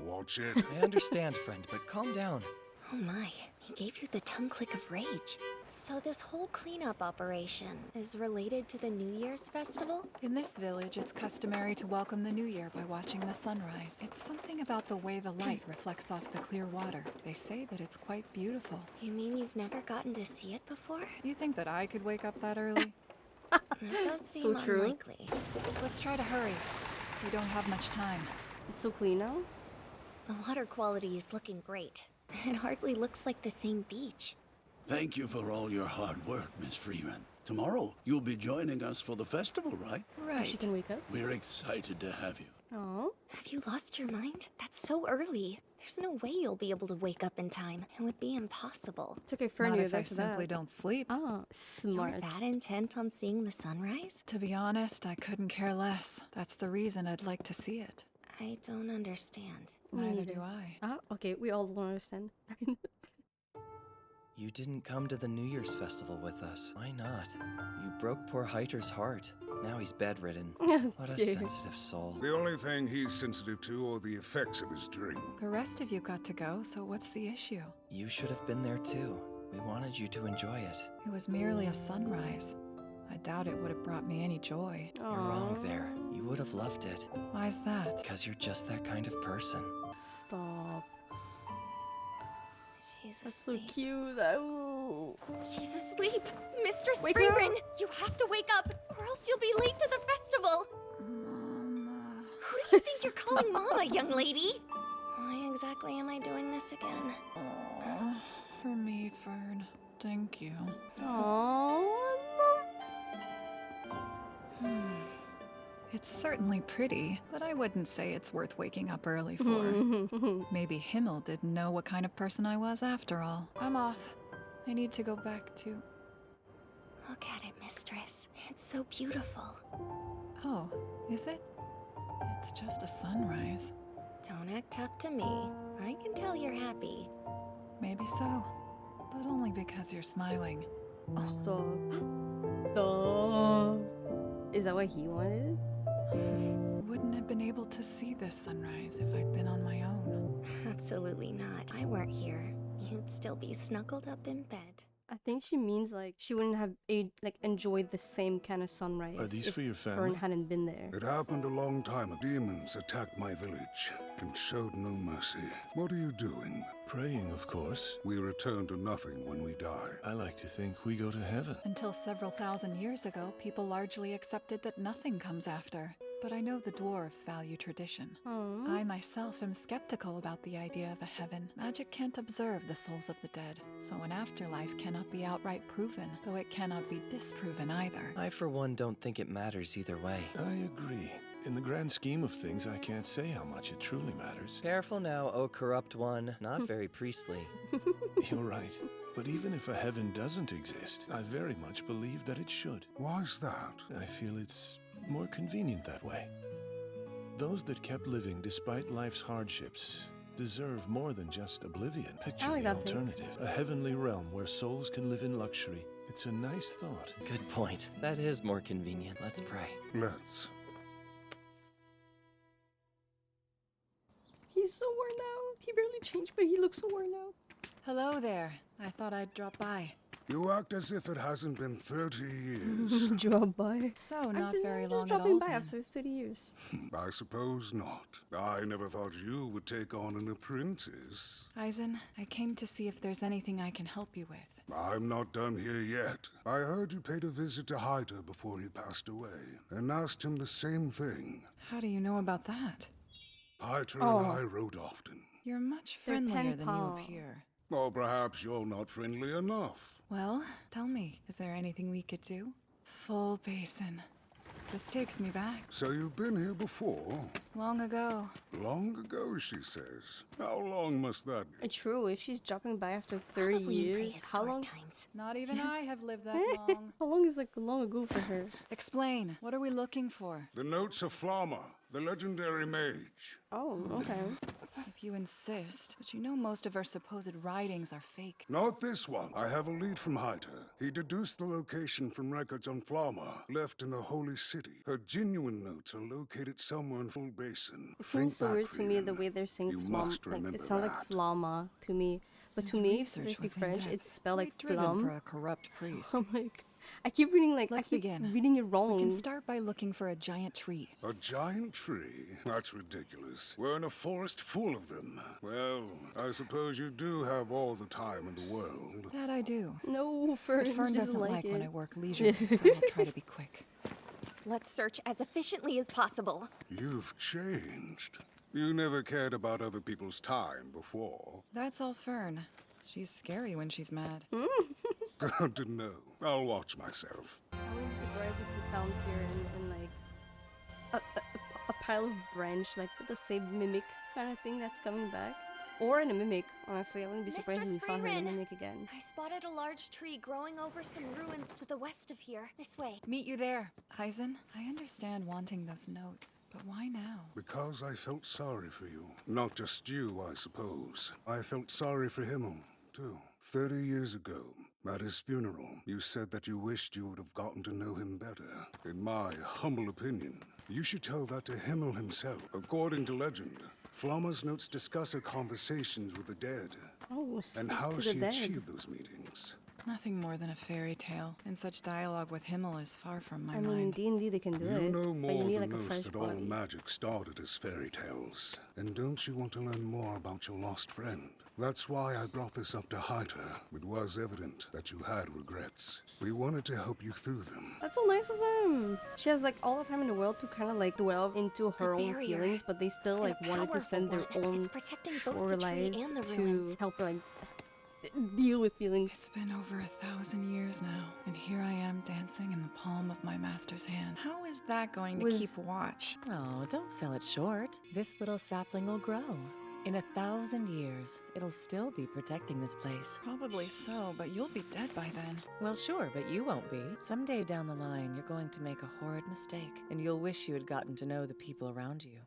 S10: Watch it.
S6: I understand, friend, but calm down.
S3: Oh my, he gave you the tongue click of rage. So this whole cleanup operation is related to the New Year's festival?
S2: In this village, it's customary to welcome the new year by watching the sunrise. It's something about the way the light reflects off the clear water. They say that it's quite beautiful.
S3: You mean you've never gotten to see it before?
S2: You think that I could wake up that early?
S3: That does seem
S1: So true.
S3: unlikely.
S2: Let's try to hurry. We don't have much time.
S1: It's so clean now.
S3: The water quality is looking great. It hardly looks like the same beach.
S10: Thank you for all your hard work, Miss Frieren. Tomorrow, you'll be joining us for the festival, right?
S1: She
S2: Right.
S1: can wake up.
S10: We're excited to have you.
S1: Oh.
S3: Have you lost your mind? That's so early. There's no way you'll be able to wake up in time. It would be impossible.
S1: It's okay for
S2: Not
S1: you.
S2: if I
S1: That's
S2: simply
S1: that.
S2: don't sleep.
S1: Ah,
S3: You're
S1: smart.
S3: that intent on seeing the sunrise?
S2: To be honest, I couldn't care less. That's the reason I'd like to see it.
S3: I don't understand.
S2: Neither do I.
S1: Ah, okay. We all don't understand.
S6: You didn't come to the New Year's festival with us. Why not? You broke poor Heiter's heart. Now he's bedridden. What a
S1: Okay.
S6: sensitive soul.
S12: The only thing he's sensitive to are the effects of his drink.
S2: The rest of you got to go, so what's the issue?
S6: You should have been there too. We wanted you to enjoy it.
S2: It was merely a sunrise. I doubt it would have brought me any joy.
S6: You're wrong there. You would have loved it.
S2: Why's that?
S6: Because you're just that kind of person.
S1: Stop.
S3: She's
S1: That's so
S3: asleep.
S1: cute. Oh.
S3: She's asleep. Mistress
S1: Wake her
S3: Frieren, you have to wake up, or else you'll be late to the festival.
S2: Mama.
S3: Who do you think you're calling Mama, young lady? Why exactly am I doing this again?
S2: Aw, for me, Fern. Thank you.
S1: Aww.
S2: It's certainly pretty, but I wouldn't say it's worth waking up early for. Maybe Himmel didn't know what kind of person I was after all. I'm off. I need to go back to...
S3: Look at it, mistress. It's so beautiful.
S2: Oh, is it? It's just a sunrise.
S3: Don't act tough to me. I can tell you're happy.
S2: Maybe so, but only because you're smiling.
S1: Stop. Stop. Is that what he wanted?
S2: Wouldn't have been able to see this sunrise if I'd been on my own.
S3: Absolutely not. I weren't here. You'd still be snuggled up in bed.
S1: I think she means like she wouldn't have enjoyed the same kind of sunrise.
S4: Are these
S1: if
S4: for your
S1: Fern
S4: family?
S1: hadn't been there.
S12: It happened a long time ago. Demons attacked my village and showed no mercy. What are you doing?
S4: Praying, of course.
S12: We return to nothing when we die.
S4: I like to think we go to heaven.
S2: Until several thousand years ago, people largely accepted that nothing comes after. But I know the dwarves value tradition. I myself am skeptical about the idea of a heaven. Magic can't observe the souls of the dead, so an afterlife cannot be outright proven, though it cannot be disproven either.
S6: I, for one, don't think it matters either way.
S4: I agree. In the grand scheme of things, I can't say how much it truly matters.
S6: Careful now, oh corrupt one. Not very priestly.
S4: You're right. But even if a heaven doesn't exist, I very much believe that it should.
S12: Why's that?
S4: I feel it's more convenient that way. Those that kept living despite life's hardships deserve more than just oblivion. Picture
S1: I like
S4: the
S1: that thing.
S4: alternative, a heavenly realm where souls can live in luxury. It's a nice thought.
S6: Good point. That is more convenient. Let's pray.
S12: Let's.
S1: He's so worn out. He barely changed, but he looks so worn out.
S2: Hello there. I thought I'd drop by.
S12: You act as if it hasn't been 30 years.
S1: Drop by.
S2: So, not very long
S1: Just
S2: at
S1: dropping
S2: all
S1: by
S2: then.
S1: after 30 years.
S12: I suppose not. I never thought you would take on an apprentice.
S2: Eisen, I came to see if there's anything I can help you with.
S12: I'm not done here yet. I heard you paid a visit to Heiter before he passed away, and asked him the same thing.
S2: How do you know about that?
S12: Heiter and I rode often.
S2: You're much
S1: They're pen
S2: friendlier than you
S1: pal.
S2: appear.
S12: Or perhaps you're not friendly enough.
S2: Well, tell me, is there anything we could do? Full basin. This takes me back.
S12: So you've been here before?
S2: Long ago.
S12: Long ago, she says. How long must that be?
S1: True, if she's dropping by after 30
S3: Probably in
S1: years, how
S3: prehistoric
S1: long?
S3: times.
S2: Not even I have lived that long.
S1: How long is like long ago for her?
S2: Explain. What are we looking for?
S12: The notes of Flamma, the legendary mage.
S1: Oh, okay.
S2: If you insist, but you know most of her supposed writings are fake.
S12: Not this one. I have a lead from Haida. He deduced the location from records on Flama, left in the Holy City. Her genuine notes are located somewhere in Full Basin.
S1: It seems so weird to me the way they're saying Flam. Like, it sounds like Flama to me. But to me, since I speak French, it's spelled like Flam.
S2: For a corrupt priest.
S1: I'm like, I keep reading
S2: Let's begin.
S1: reading it wrong.
S2: We can start by looking for a giant tree.
S12: A giant tree? That's ridiculous. We're in a forest full of them. Well, I suppose you do have all the time in the world.
S2: That I do.
S1: No, Fern,
S2: But Fern doesn't like
S1: it
S2: when I work leisurely, so I'll try to be quick.
S3: Let's search as efficiently as possible.
S12: You've changed. You never cared about other people's time before.
S2: That's all Fern. She's scary when she's mad.
S12: Good to know. I'll watch myself.
S1: I wouldn't be surprised if we found here in like a pile of branch, like the same mimic kind of thing that's coming back. Or in a mimic, honestly. I wouldn't be surprised if we found her in a mimic again.
S3: I spotted a large tree growing over some ruins to the west of here. This way.
S2: Meet you there. Eisen, I understand wanting those notes, but why now?
S12: Because I felt sorry for you. Not just you, I suppose. I felt sorry for Himmel, too. 30 years ago, at his funeral, you said that you wished you would have gotten to know him better. In my humble opinion, you should tell that to Himmel himself. According to legend, Flama's notes discuss her conversations with the dead.
S1: Oh,
S12: and how she achieved those meetings.
S2: Nothing more than a fairy tale, and such dialogue with Himmel is far from my mind.
S1: I mean, in D&D they can do it.
S12: You know more
S1: need,
S12: than
S1: like,
S12: most that all magic started as fairy tales. And don't you want to learn more about your lost friend? That's why I brought this up to Haida. It was evident that you had regrets. We wanted to help you through them.
S1: That's so nice of them. She has like all the time in the world to kind of like delve into her own feelings, but they still like wanted to spend their own short lives to help her like deal with feelings.
S2: It's been over 1,000 years now, and here I am dancing in the palm of my master's hand. How is that going to keep watch?
S13: Oh, don't sell it short. This little sapling will grow. In 1,000 years, it'll still be protecting this place.
S2: Probably so, but you'll be dead by then.
S13: Well, sure, but you won't be. Someday down the line, you're going to make a horrid mistake, and you'll wish you had gotten to know the people around you.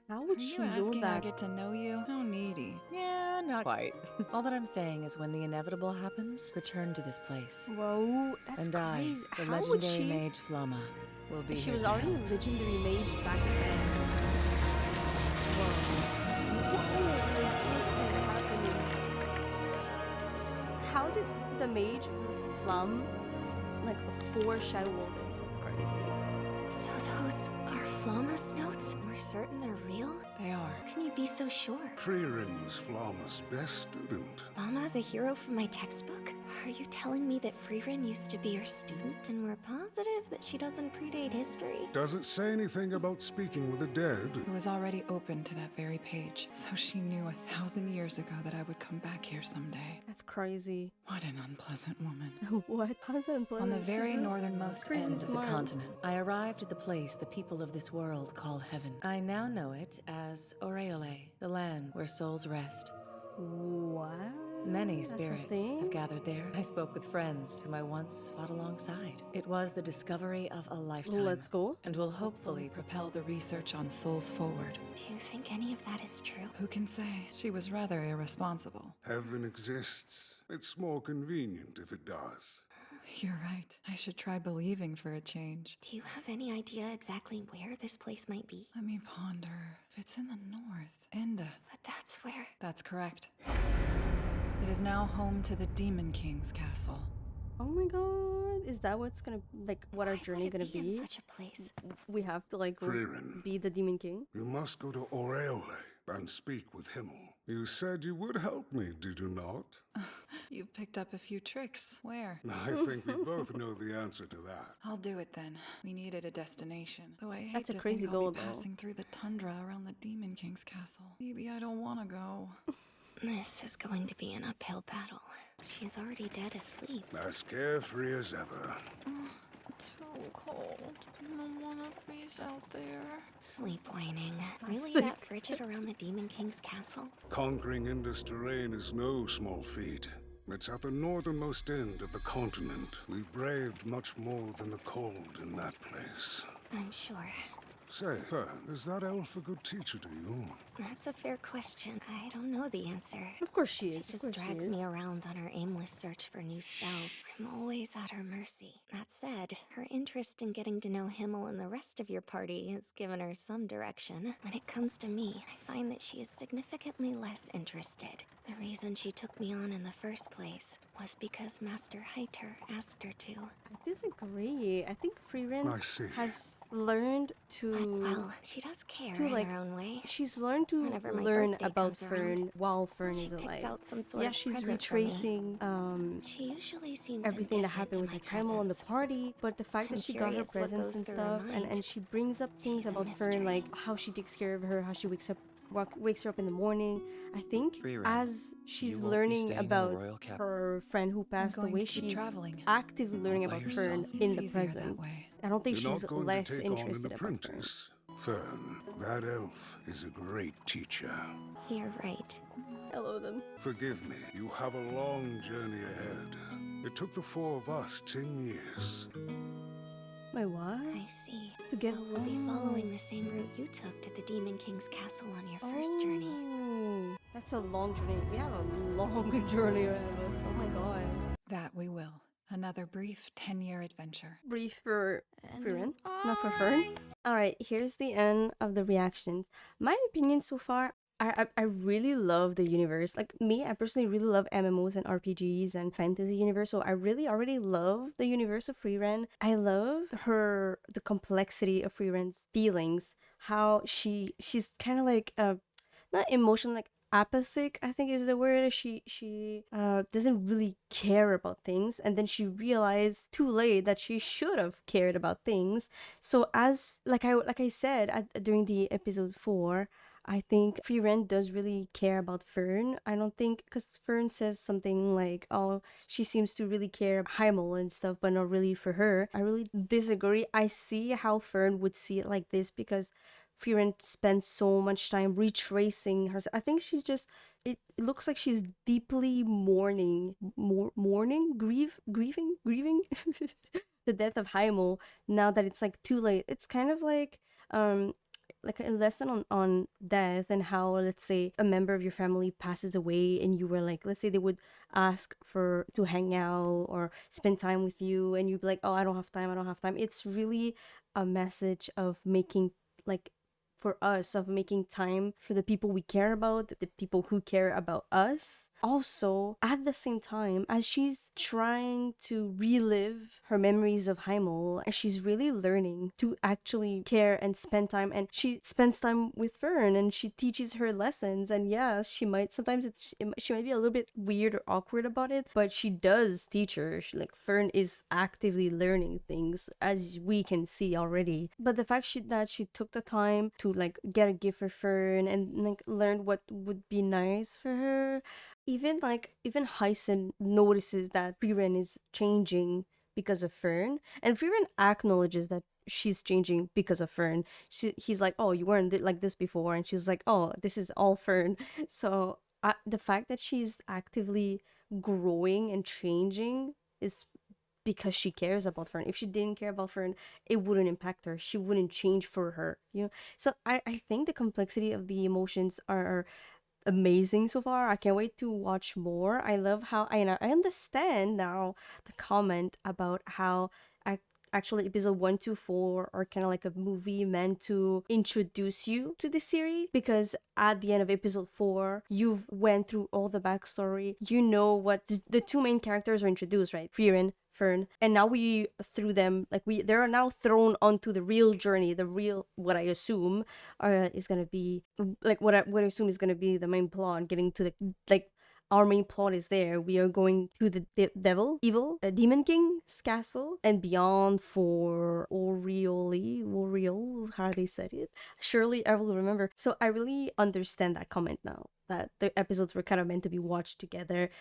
S1: How would she do
S2: I
S1: that?
S2: get to know you? How needy.
S13: Yeah, not quite. All that I'm saying is when the inevitable happens, return to this place.
S1: Whoa, that's
S13: and I,
S1: crazy.
S13: the
S1: How would
S13: legendary
S1: she?
S13: mage Flama, will be
S1: She
S13: here
S1: was
S13: to
S1: already
S13: help.
S1: a legendary mage back then. How did the mage Flum like foreshadow all this? That's crazy.
S3: So those are Flama's notes? We're certain they're real?
S2: They are.
S3: How can you be so sure?
S12: Frieren was Flama's best student.
S3: Flama, the hero from my textbook? Are you telling me that Frieren used to be your student and we're positive that she doesn't predate history?
S12: Does it say anything about speaking with the dead?
S2: It was already open to that very page, so she knew 1,000 years ago that I would come back here someday.
S1: That's crazy.
S2: What an unpleasant woman.
S1: What? How's that unpleasant?
S13: On the very
S1: She's just
S13: northernmost
S1: crazy
S13: end of the
S1: smart.
S13: continent, I arrived at the place the people of this world call heaven. I now know it as Aureole, the land where souls rest.
S1: What?
S13: Many
S1: That's a
S13: spirits
S1: thing?
S13: have gathered there. I spoke with friends whom I once fought alongside. It was the discovery of a lifetime.
S1: Let's go.
S13: And will hopefully
S2: Propel the research on souls forward.
S3: Do you think any of that is true?
S2: Who can say? She was rather irresponsible.
S12: Heaven exists. It's more convenient if it does.
S2: You're right. I should try believing for a change.
S3: Do you have any idea exactly where this place might be?
S2: Let me ponder. If it's in the north, Enda.
S3: But that's where...
S2: That's correct. It is now home to the Demon King's castle.
S1: Oh my god. Is that what's gonna, like, what our journey gonna be?
S3: in such a place?
S1: We have to, like, go
S12: Frieren.
S1: be the Demon King?
S12: You must go to Aureole and speak with Himmel. You said you would help me, did you not?
S2: You've picked up a few tricks. Where?
S12: I think we both know the answer to that.
S2: I'll do it then. We needed a destination. Though I hate
S1: That's a
S2: to
S1: crazy
S2: think I'll
S1: goal,
S2: be
S1: though.
S2: passing through the tundra around the Demon King's castle. Maybe I don't want to go.
S3: This is going to be an uphill battle. She's already dead asleep.
S12: As carefree as ever.
S2: Too cold. I don't want to freeze out there.
S3: Sleep whining. Really
S1: Sick.
S3: that frigid around the Demon King's castle?
S12: Conquering Indus terrain is no small feat. It's at the northernmost end of the continent. We braved much more than the cold in that place.
S3: I'm sure.
S12: Say, is that elf a good teacher to you?
S3: That's a fair question. I don't know the answer.
S1: Of course she is.
S3: She just drags me around on her aimless search for new spells. I'm always at her mercy. That said, her interest in getting to know Himmel and the rest of your party has given her some direction. When it comes to me, I find that she is significantly less interested. The reason she took me on in the first place was because Master Heiter asked her to.
S1: I disagree. I think Frieren
S12: I see.
S1: has learned to.
S3: Well, she does care
S1: to, like,
S3: in her own way.
S1: She's learned to
S3: Whenever my
S1: learn
S3: birthday
S1: about
S3: comes around,
S1: Fern while Fern
S3: she
S1: is
S3: picks
S1: alive.
S3: out some sort
S1: Yeah,
S3: of
S1: she's
S3: present for me.
S1: retracing
S3: She usually seems
S1: everything that
S3: indifferent
S1: happened
S3: to
S1: with
S3: my
S1: like Heimel and the
S3: presents.
S1: party, but the fact
S3: I'm
S1: that she got her
S3: curious what
S1: presents
S3: goes
S1: and
S3: through her
S1: stuff,
S3: mind.
S1: and she brings up things
S3: She's a
S1: about Fern,
S3: mystery.
S1: like how she takes care of her, how she wakes her up in the morning. I think
S6: Frieren,
S1: as she's
S6: you won't be
S1: learning
S6: staying in the
S1: about
S6: royal cap-
S1: her friend who passed
S2: going
S1: away,
S2: to keep
S1: she's
S2: traveling.
S1: actively learning
S6: by
S1: about
S6: yourself.
S1: Fern
S2: It's
S1: in the
S2: easier that
S1: present.
S2: way.
S1: I don't think
S12: You're
S1: she's
S12: not going
S1: less
S12: to take on an
S1: interested about Fern.
S12: apprentice. Fern, that elf is a great teacher.
S3: You're right.
S1: I love them.
S12: Forgive me, you have a long journey ahead. It took the four of us 10 years.
S1: My what?
S3: I see.
S1: To get-
S3: So we'll be following the same route you took to the Demon King's castle on your first journey.
S1: Oh, that's a long journey. We have a long journey ahead of us. Oh my god.
S2: That we will. Another brief 10-year adventure.
S1: Brief for Frieren, not for Fern. Alright, here's the end of the reactions. My opinion so far, I really love the universe. Like me, I personally really love MMOs and RPGs and fantasy universe. So I really already love the universe of Frieren. I love the complexity of Frieren's feelings. How she's kind of like not emotional, like apathic, I think is the word. She doesn't really care about things, and then she realized too late that she should have cared about things. So as like I said during the episode 4, I think Frieren does really care about Fern. I don't think, because Fern says something like, oh, she seems to really care about Heimel and stuff, but not really for her. I really disagree. I see how Fern would see it like this because Frieren spends so much time retracing herself. I think she's just, it looks like she's deeply mourning grieving the death of Heimel now that it's like too late. It's kind of like a lesson on death and how, let's say, a member of your family passes away and you were like, let's say they would ask for to hang out or spend time with you, and you'd be like, oh, I don't have time. It's really a message of making, like, for us, of making time for the people we care about, the people who care about us. Also, at the same time, as she's trying to relive her memories of Heimel, she's really learning to actually care and spend time. And she spends time with Fern and she teaches her lessons. And yeah, she might, sometimes she might be a little bit weird or awkward about it, but she does teach her. Like, Fern is actively learning things, as we can see already. But the fact that she took the time to like get a gift for Fern and like learn what would be nice for her. Even Hyson notices that Frieren is changing because of Fern, and Frieren acknowledges that she's changing because of Fern. He's like, oh, you weren't like this before, and she's like, oh, this is all Fern. So the fact that she's actively growing and changing is because she cares about Fern. If she didn't care about Fern, it wouldn't impact her. She wouldn't change for her, you know? So I think the complexity of the emotions are amazing so far. I can't wait to watch more. I love how I understand now the comment about how actually episode 1 to 4 are kind of like a movie meant to introduce you to the series, because at the end of episode 4 you've went through all the backstory. You know what the two main characters are introduced, right? Frieren, Fern, and now we through them, like they are now thrown onto the real journey, the real, what I assume is gonna be like what I assume is gonna be the main plot, getting to the, like, our main plot is there. We are going to the Demon King's castle and beyond for Oriole, how they said it. Surely I will remember. So I really understand that comment now, that the episodes were kind of meant to be watched together.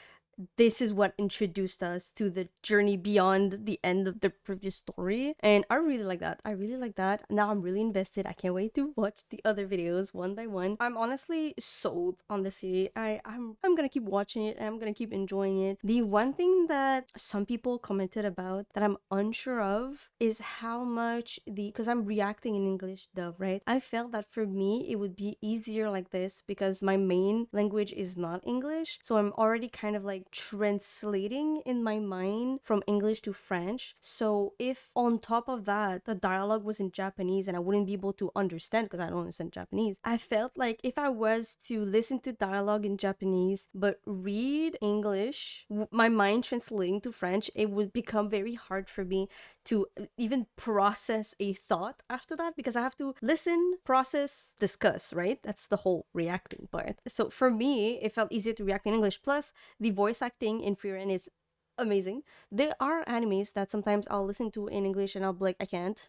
S1: this is what introduced us to the journey beyond the end of the previous story. And I really like that. I really like that. Now I'm really invested. I can't wait to watch the other videos one by one. I'm honestly sold on the series. I'm gonna keep watching it and I'm gonna keep enjoying it. The one thing that some people commented about that I'm unsure of is how much because I'm reacting in English dub, right? I felt that for me it would be easier like this because my main language is not English. So I'm already kind of like translating in my mind from English to French. So if on top of that the dialogue was in Japanese and I wouldn't be able to understand because I don't understand Japanese, I felt like if I was to listen to dialogue in Japanese but read English, my mind translating to French, it would become very hard for me to even process a thought after that, because I have to listen, process, discuss, right? That's the whole reacting part. So for me, it felt easier to react in English. Plus, the voice acting in Frieren is amazing. There are animes that sometimes I'll listen to in English and I'll be like, I can't.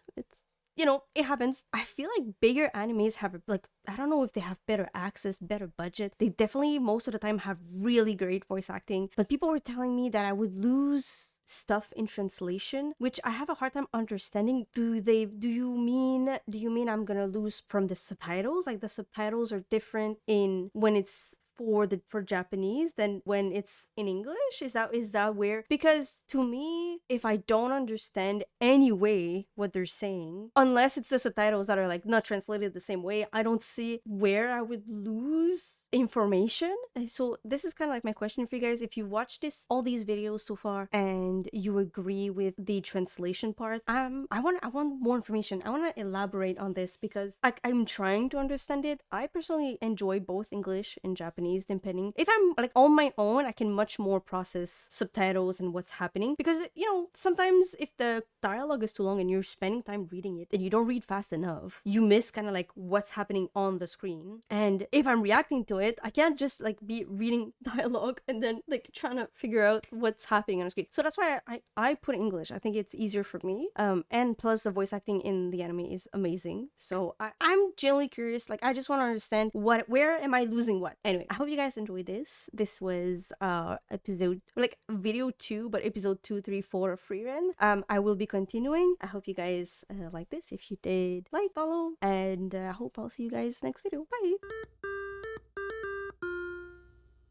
S1: It happens. I feel like bigger animes have, like, I don't know if they have better access, better budget. They definitely most of the time have really great voice acting. But people were telling me that I would lose stuff in translation, which I have a hard time understanding. Do you mean I'm gonna lose from the subtitles? Like the subtitles are different in when it's for Japanese than when it's in English? Is that where? Because to me, if I don't understand anyway what they're saying, unless it's the subtitles that are like not translated the same way, I don't see where I would lose information. And so this is kind of like my question for you guys. If you watched all these videos so far and you agree with the translation part, I want more information. I want to elaborate on this because I'm trying to understand it. I personally enjoy both English and Japanese, depending. If I'm like on my own, I can much more process subtitles and what's happening, because sometimes if the dialogue is too long and you're spending time reading it and you don't read fast enough, you miss kind of like what's happening on the screen. And if I'm reacting to it, I can't just like be reading dialogue and then like trying to figure out what's happening on the screen. So that's why I put English. I think it's easier for me. And plus the voice acting in the anime is amazing. So I'm genuinely curious. Like I just want to understand where am I losing what. Anyway, I hope you guys enjoyed this. This was episode, like video 2, but episode 2, 3, 4 of Frieren. I will be continuing. I hope you guys like this. If you did, like, follow, and I hope I'll see you guys next video. Bye.